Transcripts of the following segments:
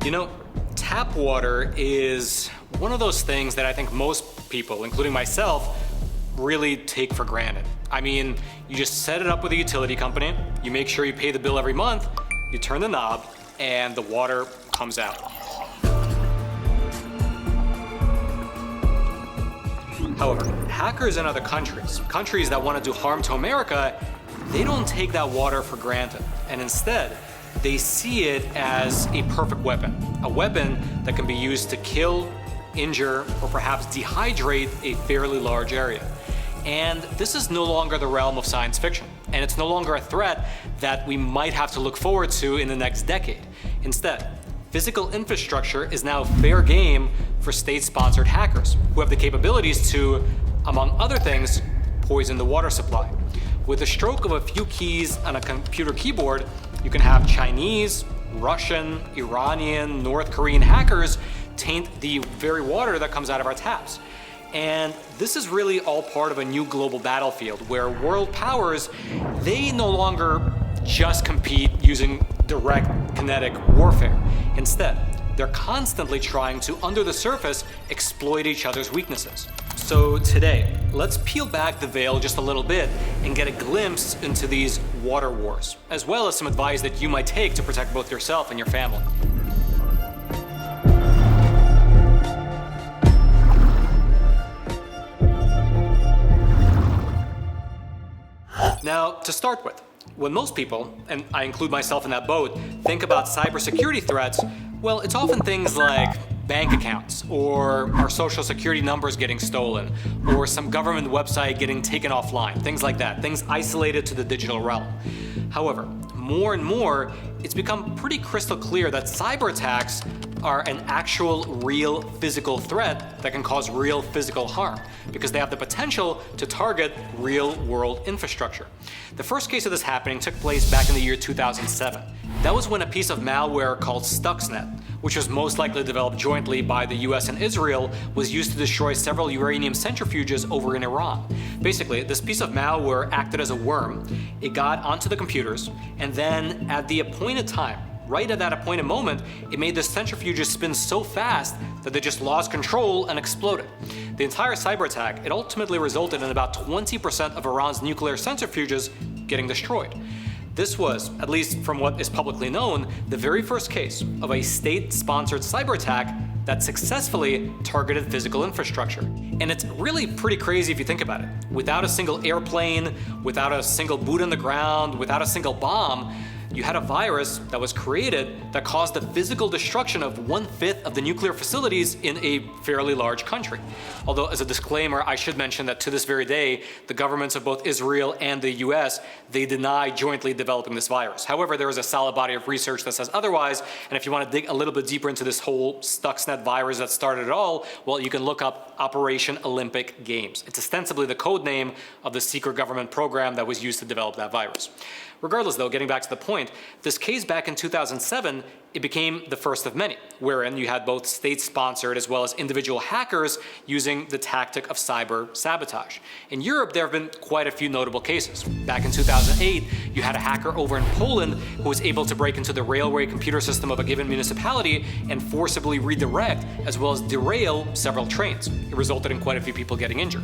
You know, tap water is one of those things that I think most people, including myself, really take for granted. I mean, you just set it up with a utility company, you make sure you pay the bill every month, you turn the knob, and the water comes out. However, hackers in other countries that want to do harm to America, they don't take that water for granted, and instead, they see it as a perfect weapon, a weapon that can be used to kill, injure, or perhaps dehydrate a fairly large area. And this is no longer the realm of science fiction, and it's no longer a threat that we might have to look forward to in the next decade. Instead, physical infrastructure is now fair game for state-sponsored hackers who have the capabilities to, among other things, poison the water supply. With the stroke of a few keys on a computer keyboard, you can have Chinese, Russian, Iranian, North Korean hackers taint the very water that comes out of our taps. And this is really all part of a new global battlefield where world powers, they no longer just compete using direct kinetic warfare. Instead, they're constantly trying to, under the surface, exploit each other's weaknesses. So today, let's peel back the veil just a little bit and get a glimpse into these water wars, as well as some advice that you might take to protect both yourself and your family. Now, to start with, when most people, and I include myself in that boat, think about cybersecurity threats, well, it's often things like bank accounts, or our social security numbers getting stolen, or some government website getting taken offline, things like that, things isolated to the digital realm. However, more and more, it's become pretty crystal clear that cyber attacks are an actual real physical threat that can cause real physical harm because they have the potential to target real world infrastructure. The first case of this happening took place back in the year 2007. That was when a piece of malware called Stuxnet, which was most likely developed jointly by the US and Israel, was used to destroy several uranium centrifuges over in Iran. Basically, this piece of malware acted as a worm. It got onto the computers, and then at the appointed time, right at that appointed moment, it made the centrifuges spin so fast that they just lost control and exploded. The entire cyber attack, it ultimately resulted in about 20% of Iran's nuclear centrifuges getting destroyed. This was, at least from what is publicly known, the very first case of a state-sponsored cyber attack that successfully targeted physical infrastructure. And it's really pretty crazy if you think about it. Without a single airplane, without a single boot on the ground, without a single bomb, you had a virus that was created that caused the physical destruction of 1/5 of the nuclear facilities in a fairly large country. Although, as a disclaimer, I should mention that to this very day, the governments of both Israel and the US, they deny jointly developing this virus. However, there is a solid body of research that says otherwise, and if you want to dig a little bit deeper into this whole Stuxnet virus that started it all, well, you can look up Operation Olympic Games. It's ostensibly the code name of the secret government program that was used to develop that virus. Regardless though, getting back to the point, this case back in 2007, it became the first of many, wherein you had both state-sponsored as well as individual hackers using the tactic of cyber sabotage. In Europe, there have been quite a few notable cases. Back in 2008, you had a hacker over in Poland who was able to break into the railway computer system of a given municipality and forcibly redirect as well as derail several trains. It resulted in quite a few people getting injured.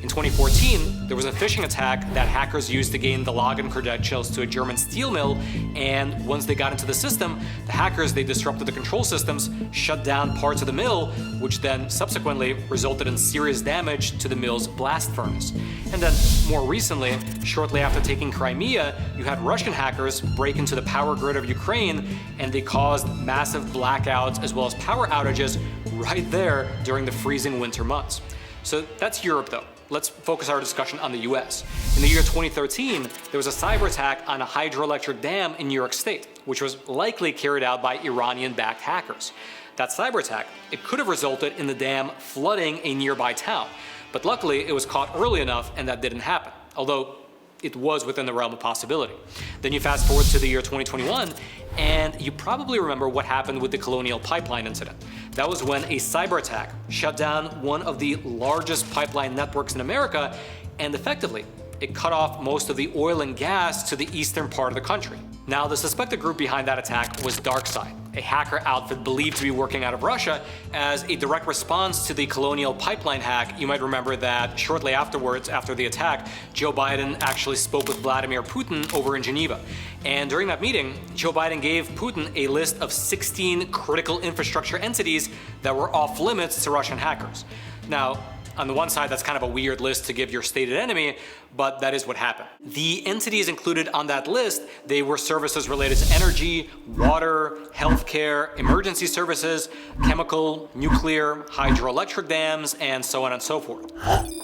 In 2014, there was a phishing attack that hackers used to gain the login credentials to a German steel mill, and once they got into the system, the hackers, they disrupted the control systems, shut down parts of the mill, which then subsequently resulted in serious damage to the mill's blast furnace. And then, more recently, shortly after taking Crimea, you had Russian hackers break into the power grid of Ukraine, and they caused massive blackouts as well as power outages right there during the freezing winter months. So that's Europe though. Let's focus our discussion on the US. In the year 2013, there was a cyber attack on a hydroelectric dam in New York State, which was likely carried out by Iranian-backed hackers. That cyber attack, it could have resulted in the dam flooding a nearby town, but luckily it was caught early enough and that didn't happen, although it was within the realm of possibility. Then you fast forward to the year 2021, and you probably remember what happened with the Colonial Pipeline incident. That was when a cyber attack shut down one of the largest pipeline networks in America and effectively it cut off most of the oil and gas to the eastern part of the country. Now, the suspected group behind that attack was DarkSide, a hacker outfit believed to be working out of Russia as a direct response to the Colonial Pipeline hack. You might remember that shortly afterwards, after the attack, Joe Biden actually spoke with Vladimir Putin over in Geneva. And during that meeting, Joe Biden gave Putin a list of 16 critical infrastructure entities that were off limits to Russian hackers. Now, on the one side, that's kind of a weird list to give your stated enemy, but that is what happened. The entities included on that list, they were services related to energy, water, healthcare, emergency services, chemical, nuclear, hydroelectric dams, and so on and so forth.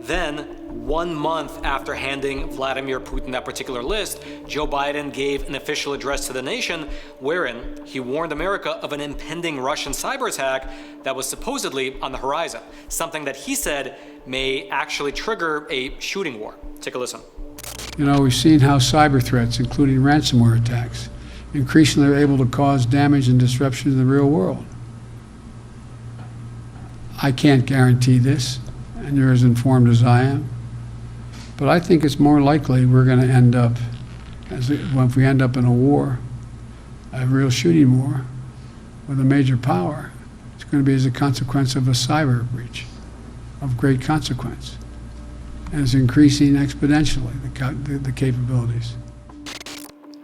Then, 1 month after handing Vladimir Putin that particular list, Joe Biden gave an official address to the nation wherein he warned America of an impending Russian cyber attack that was supposedly on the horizon, something that he said may actually trigger a shooting war. Take a listen. You know, we've seen how cyber threats, including ransomware attacks, increasingly are able to cause damage and disruption in the real world. I can't guarantee this, and you're as informed as I am. But I think it's more likely we're going to end up, if we end up in a war, a real shooting war with a major power, it's going to be as a consequence of a cyber breach of great consequence. And it's increasing exponentially, the capabilities.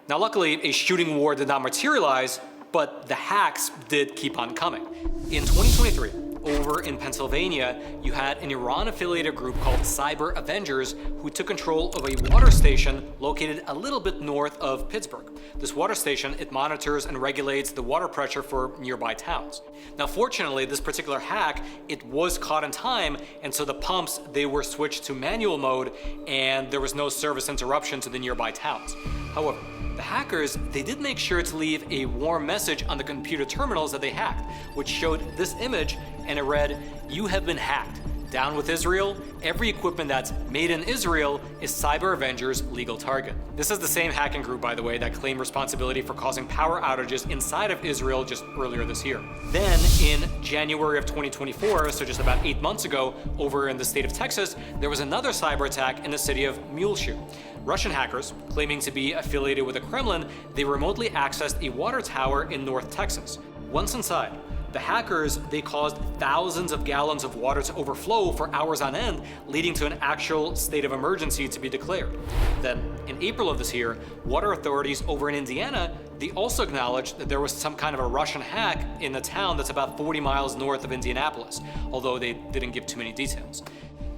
Now, luckily, a shooting war did not materialize, but the hacks did keep on coming. In 2023, over in Pennsylvania, you had an Iran-affiliated group called Cyber Avengers who took control of a water station located a little bit north of Pittsburgh. This water station, it monitors and regulates the water pressure for nearby towns. Now, fortunately, this particular hack, it was caught in time, and so the pumps, they were switched to manual mode, and there was no service interruption to the nearby towns. However, the hackers, they did make sure to leave a warm message on the computer terminals that they hacked, which showed this image, and it read, "You have been hacked. Down with Israel. Every equipment that's made in Israel is Cyber Avengers' legal target." This is the same hacking group, by the way, that claimed responsibility for causing power outages inside of Israel just earlier this year. Then, in January of 2024, so just about 8 months ago, over in the state of Texas, there was another cyber attack in the city of Muleshoe. Russian hackers, claiming to be affiliated with the Kremlin, they remotely accessed a water tower in North Texas. Once inside, the hackers, they caused thousands of gallons of water to overflow for hours on end, leading to an actual state of emergency to be declared. Then, in April of this year, water authorities over in Indiana, they also acknowledged that there was some kind of a Russian hack in the town that's about 40 miles north of Indianapolis, although they didn't give too many details.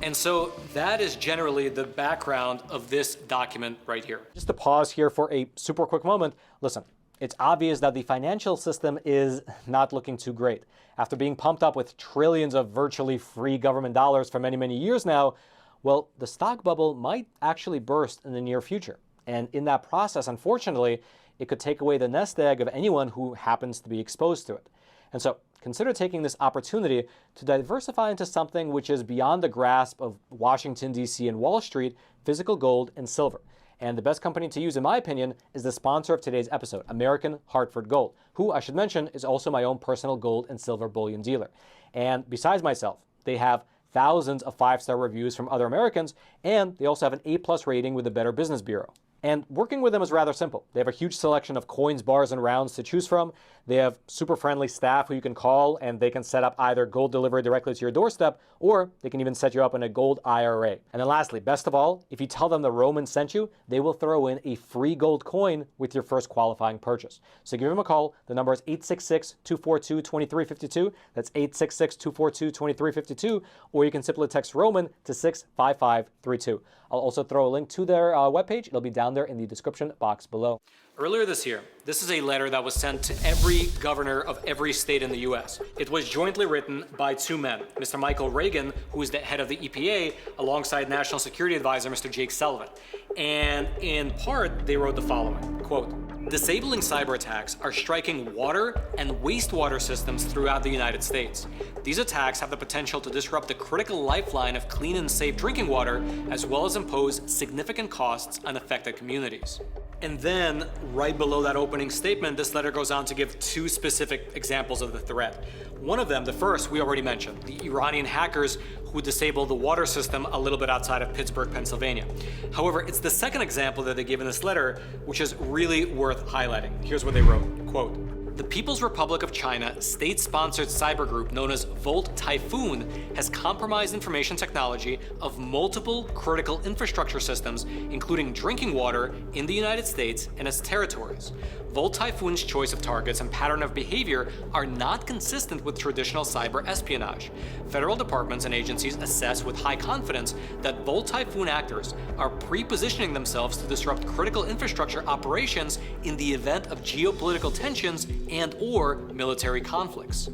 And so that is generally the background of this document right here. Just to pause here for a super quick moment, listen. It's obvious that the financial system is not looking too great. After being pumped up with trillions of virtually free government dollars for many, many years now, well, the stock bubble might actually burst in the near future. And in that process, unfortunately, it could take away the nest egg of anyone who happens to be exposed to it. And so consider taking this opportunity to diversify into something which is beyond the grasp of Washington, D.C. and Wall Street, physical gold and silver. And the best company to use, in my opinion, is the sponsor of today's episode, American Hartford Gold, who, I should mention, is also my own personal gold and silver bullion dealer. And besides myself, they have thousands of 5-star reviews from other Americans, and they also have an A+ rating with the Better Business Bureau. And working with them is rather simple. They have a huge selection of coins, bars, and rounds to choose from. They have super friendly staff who you can call, and they can set up either gold delivery directly to your doorstep, or they can even set you up in a gold IRA. And then lastly, best of all, if you tell them the Roman sent you, they will throw in a free gold coin with your first qualifying purchase. So give them a call. The number is 866-242-2352. That's 866-242-2352. Or you can simply text Roman to 65532. I'll also throw a link to their webpage. It'll be down there in the description box below. Earlier this year, this is a letter that was sent to every governor of every state in the U.S. It was jointly written by two men, Mr. Michael Reagan, who is the head of the EPA, alongside National Security Advisor Mr. Jake Sullivan. And in part, they wrote the following, quote, "Disabling cyber attacks are striking water and wastewater systems throughout the United States. These attacks have the potential to disrupt the critical lifeline of clean and safe drinking water, as well as impose significant costs on affected communities." And then, right below that opening statement, this letter goes on to give two specific examples of the threat. One of them, the first, we already mentioned, the Iranian hackers who disabled the water system a little bit outside of Pittsburgh, Pennsylvania. However, it's the second example that they give in this letter, which is really worth highlighting. Here's what they wrote, quote, "The People's Republic of China state-sponsored cyber group known as Volt Typhoon has compromised information technology of multiple critical infrastructure systems, including drinking water in the United States and its territories. Volt Typhoon's choice of targets and pattern of behavior are not consistent with traditional cyber espionage. Federal departments and agencies assess with high confidence that Volt Typhoon actors are pre-positioning themselves to disrupt critical infrastructure operations in the event of geopolitical tensions and/or military conflicts."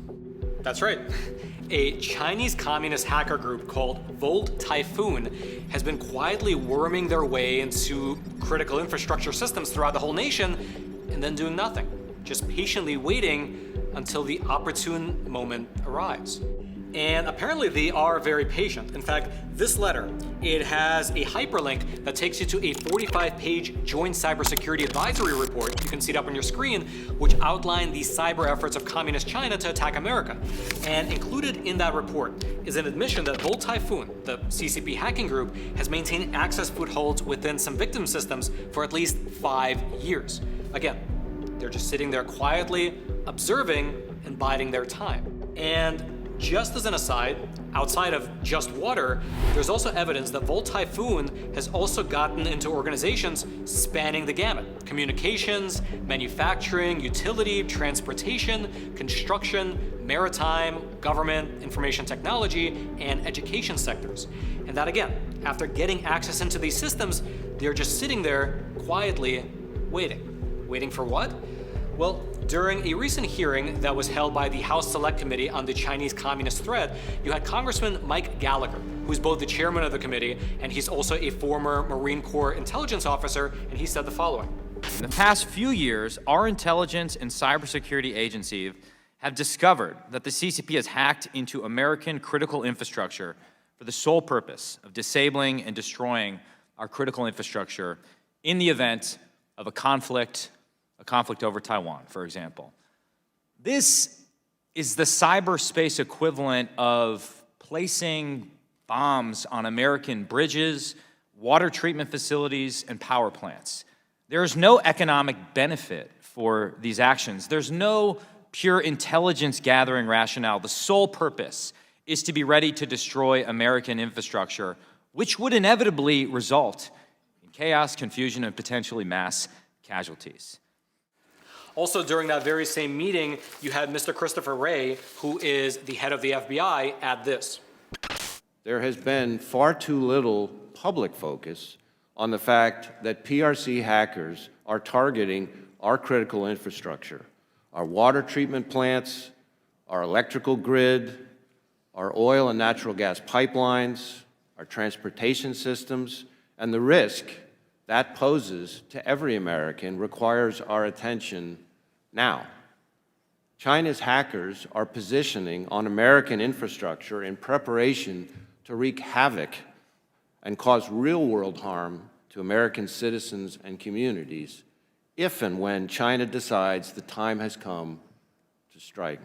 That's right. A Chinese communist hacker group called Volt Typhoon has been quietly worming their way into critical infrastructure systems throughout the whole nation and then doing nothing, just patiently waiting until the opportune moment arrives. And apparently they are very patient. In fact, this letter, it has a hyperlink that takes you to a 45-page joint cybersecurity advisory report, you can see it up on your screen, which outline the cyber efforts of communist China to attack America. And included in that report is an admission that Volt Typhoon, the CCP hacking group, has maintained access footholds within some victim systems for at least 5 years. Again, they're just sitting there quietly, observing and biding their time. And just as an aside, outside of just water, there's also evidence that Volt Typhoon has also gotten into organizations spanning the gamut: communications, manufacturing, utility, transportation, construction, maritime, government, information technology, and education sectors. And that again, after getting access into these systems, they're just sitting there quietly waiting. Waiting for what? Well, during a recent hearing that was held by the House Select Committee on the Chinese Communist threat, you had Congressman Mike Gallagher, who's both the chairman of the committee and he's also a former Marine Corps intelligence officer, and he said the following. In the past few years, our intelligence and cybersecurity agencies have discovered that the CCP has hacked into American critical infrastructure for the sole purpose of disabling and destroying our critical infrastructure in the event of a conflict over Taiwan, for example. This is the cyberspace equivalent of placing bombs on American bridges, water treatment facilities, and power plants. There is no economic benefit for these actions. There's no pure intelligence gathering rationale. The sole purpose is to be ready to destroy American infrastructure, which would inevitably result in chaos, confusion, and potentially mass casualties. Also, during that very same meeting, you had Mr. Christopher Wray, who is the head of the FBI, add this. There has been far too little public focus on the fact that PRC hackers are targeting our critical infrastructure, our water treatment plants, our electrical grid, our oil and natural gas pipelines, our transportation systems, and the risk that poses to every American requires our attention now. China's hackers are positioning on American infrastructure in preparation to wreak havoc and cause real-world harm to American citizens and communities if and when China decides the time has come to strike.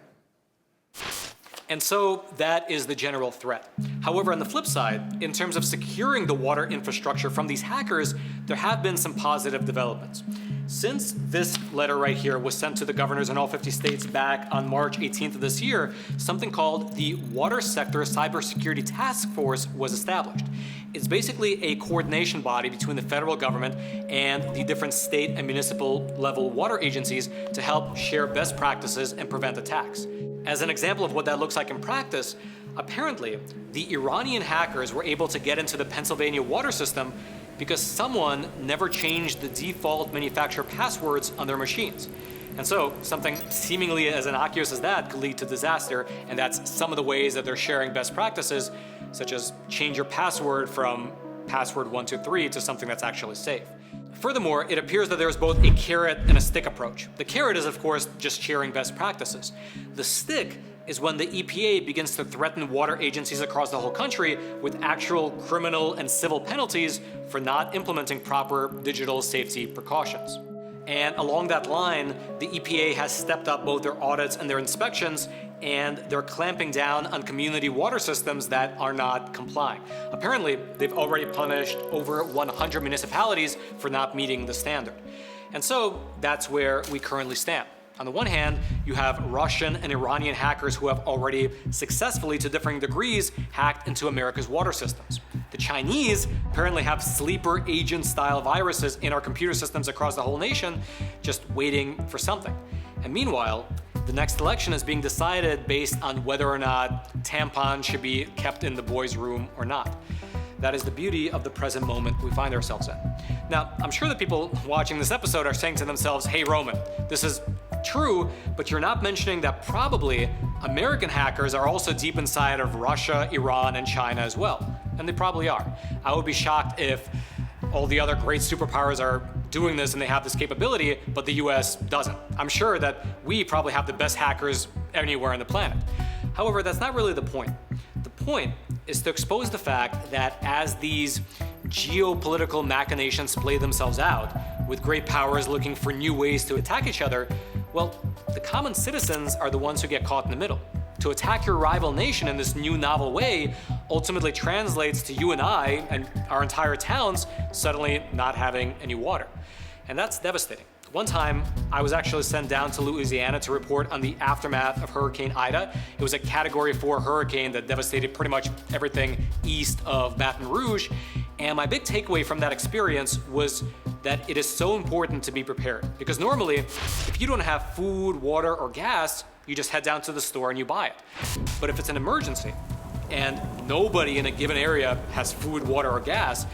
And so that is the general threat. However, on the flip side, in terms of securing the water infrastructure from these hackers, there have been some positive developments. Since this letter right here was sent to the governors in all 50 states back on March 18th of this year, something called the Water Sector Cybersecurity Task Force was established. It's basically a coordination body between the federal government and the different state and municipal level water agencies to help share best practices and prevent attacks. As an example of what that looks like in practice, apparently the Iranian hackers were able to get into the Pennsylvania water system because someone never changed the default manufacturer passwords on their machines. And so something seemingly as innocuous as that could lead to disaster, and that's some of the ways that they're sharing best practices, such as change your password from password 123 to something that's actually safe. Furthermore, it appears that there's both a carrot and a stick approach. The carrot is, of course, just sharing best practices. The stick is when the EPA begins to threaten water agencies across the whole country with actual criminal and civil penalties for not implementing proper digital safety precautions. And along that line, the EPA has stepped up both their audits and their inspections, and they're clamping down on community water systems that are not complying. Apparently, they've already punished over 100 municipalities for not meeting the standard. And so that's where we currently stand. On the one hand, you have Russian and Iranian hackers who have already successfully, to differing degrees, hacked into America's water systems. The Chinese apparently have sleeper agent-style viruses in our computer systems across the whole nation, just waiting for something. And meanwhile, the next election is being decided based on whether or not tampons should be kept in the boys' room or not. That is the beauty of the present moment we find ourselves in. Now, I'm sure that people watching this episode are saying to themselves, hey Roman, this is true, but you're not mentioning that probably American hackers are also deep inside of Russia, Iran, and China as well. And they probably are. I would be shocked if all the other great superpowers are doing this and they have this capability, but the US doesn't. I'm sure that we probably have the best hackers anywhere on the planet. However, that's not really the point. The point is to expose the fact that as these geopolitical machinations play themselves out, with great powers looking for new ways to attack each other, well, the common citizens are the ones who get caught in the middle. To attack your rival nation in this new novel way ultimately translates to you and I and our entire towns suddenly not having any water. And that's devastating. One time, I was actually sent down to Louisiana to report on the aftermath of Hurricane Ida. It was a Category 4 hurricane that devastated pretty much everything east of Baton Rouge. And my big takeaway from that experience was that it is so important to be prepared. Because normally, if you don't have food, water, or gas, you just head down to the store and you buy it. But if it's an emergency and nobody in a given area has food, water, or gas,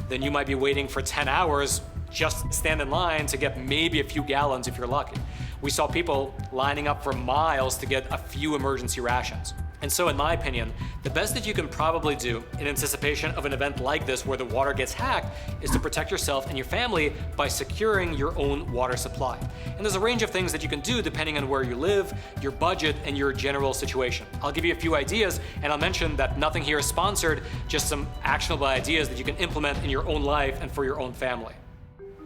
then you might be waiting for 10 hours just stand in line to get maybe a few gallons if you're lucky. We saw people lining up for miles to get a few emergency rations. And so in my opinion, the best that you can probably do in anticipation of an event like this where the water gets hacked is to protect yourself and your family by securing your own water supply. And there's a range of things that you can do depending on where you live, your budget, and your general situation. I'll give you a few ideas, and I'll mention that nothing here is sponsored, just some actionable ideas that you can implement in your own life and for your own family.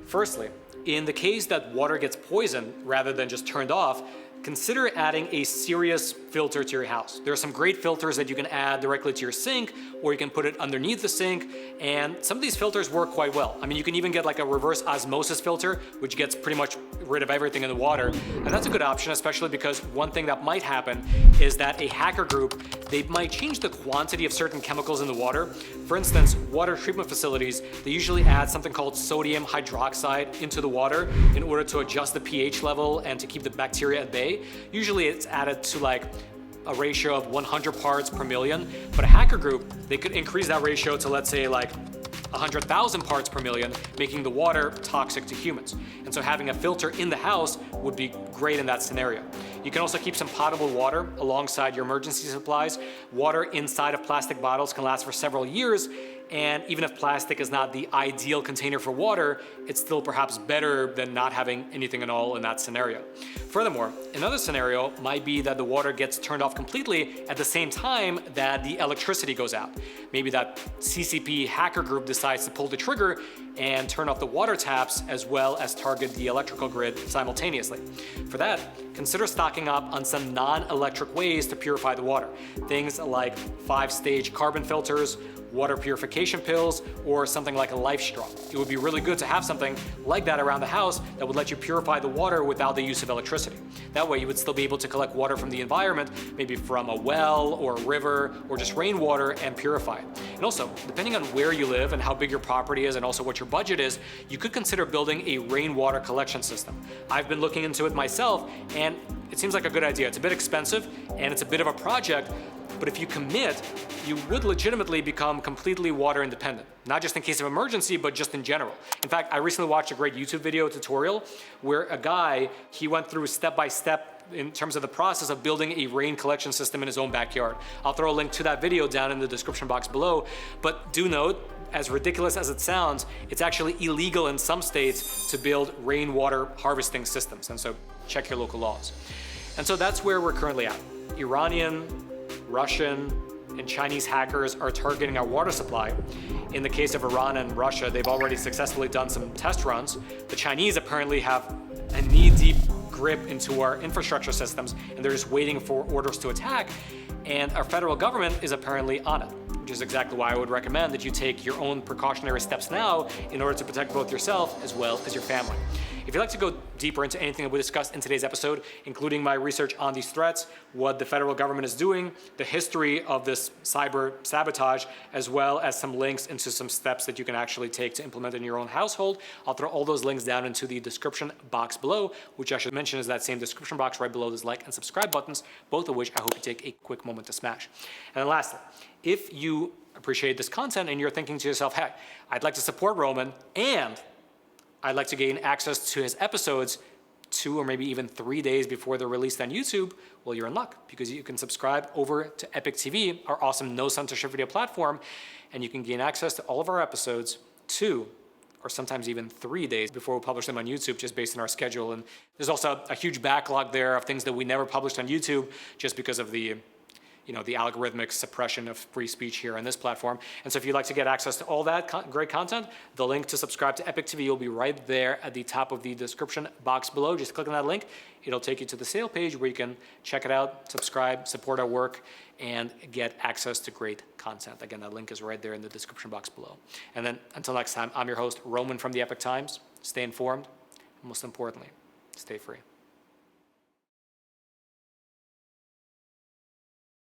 Firstly, in the case that water gets poisoned rather than just turned off, consider adding a serious filter to your house. There are some great filters that you can add directly to your sink, or you can put it underneath the sink, and some of these filters work quite well. I mean, you can even get like a reverse osmosis filter, which gets pretty much rid of everything in the water, and that's a good option, especially because one thing that might happen is that a hacker group, they might change the quantity of certain chemicals in the water. For instance, water treatment facilities, they usually add something called sodium hydroxide into the water in order to adjust the pH level and to keep the bacteria at bay. Usually it's added to like a ratio of 100 parts per million, but a hacker group, they could increase that ratio to, let's say, like 100,000 parts per million, making the water toxic to humans. And so having a filter in the house would be great in that scenario. You can also keep some potable water alongside your emergency supplies. Water inside of plastic bottles can last for several years, and even if plastic is not the ideal container for water, it's still perhaps better than not having anything at all in that scenario. Furthermore, another scenario might be that the water gets turned off completely at the same time that the electricity goes out. Maybe that CCP hacker group decides to pull the trigger and turn off the water taps as well as target the electrical grid simultaneously. For that, consider stocking up on some non-electric ways to purify the water. Things like 5-stage carbon filters, water purification pills, or something like a life straw. It would be really good to have something like that around the house that would let you purify the water without the use of electricity. That way you would still be able to collect water from the environment, maybe from a well or a river or just rainwater, and purify it. And also, depending on where you live and how big your property is and also what your budget is, you could consider building a rainwater collection system. I've been looking into it myself, and it seems like a good idea. It's a bit expensive and it's a bit of a project, but if you commit, you would legitimately become completely water independent. Not just in case of emergency, but just in general. In fact, I recently watched a great YouTube video tutorial where a guy, he went through step by step in terms of the process of building a rain collection system in his own backyard. I'll throw a link to that video down in the description box below, but do note, as ridiculous as it sounds, it's actually illegal in some states to build rainwater harvesting systems, and so check your local laws. And so that's where we're currently at. Iranian, Russian, and Chinese hackers are targeting our water supply. In the case of Iran and Russia, they've already successfully done some test runs. The Chinese apparently have a knee-deep grip into our infrastructure systems, and they're just waiting for orders to attack. And our federal government is apparently on it, which is exactly why I would recommend that you take your own precautionary steps now in order to protect both yourself as well as your family. If you'd like to go deeper into anything that we discussed in today's episode, including my research on these threats, what the federal government is doing, the history of this cyber sabotage, as well as some links into some steps that you can actually take to implement in your own household, I'll throw all those links down into the description box below, which I should mention is that same description box right below those like and subscribe buttons, both of which I hope you take a quick moment to smash. And then lastly, if you appreciate this content and you're thinking to yourself, hey, I'd like to support Roman and I'd like to gain access to his episodes 2 or maybe even 3 days before they're released on YouTube, well, you're in luck because you can subscribe over to Epoch TV, our awesome no censorship video platform, and you can gain access to all of our episodes 2 or sometimes even 3 days before we publish them on YouTube, just based on our schedule. And there's also a huge backlog there of things that we never published on YouTube just because of the the algorithmic suppression of free speech here on this platform. And so if you'd like to get access to all that great content, the link to subscribe to Epoch TV will be right there at the top of the description box below. Just click on that link. It'll take you to the sale page where you can check it out, subscribe, support our work, and get access to great content. Again, that link is right there in the description box below. And then until next time, I'm your host, Roman from the Epoch Times. Stay informed, and most importantly, stay free.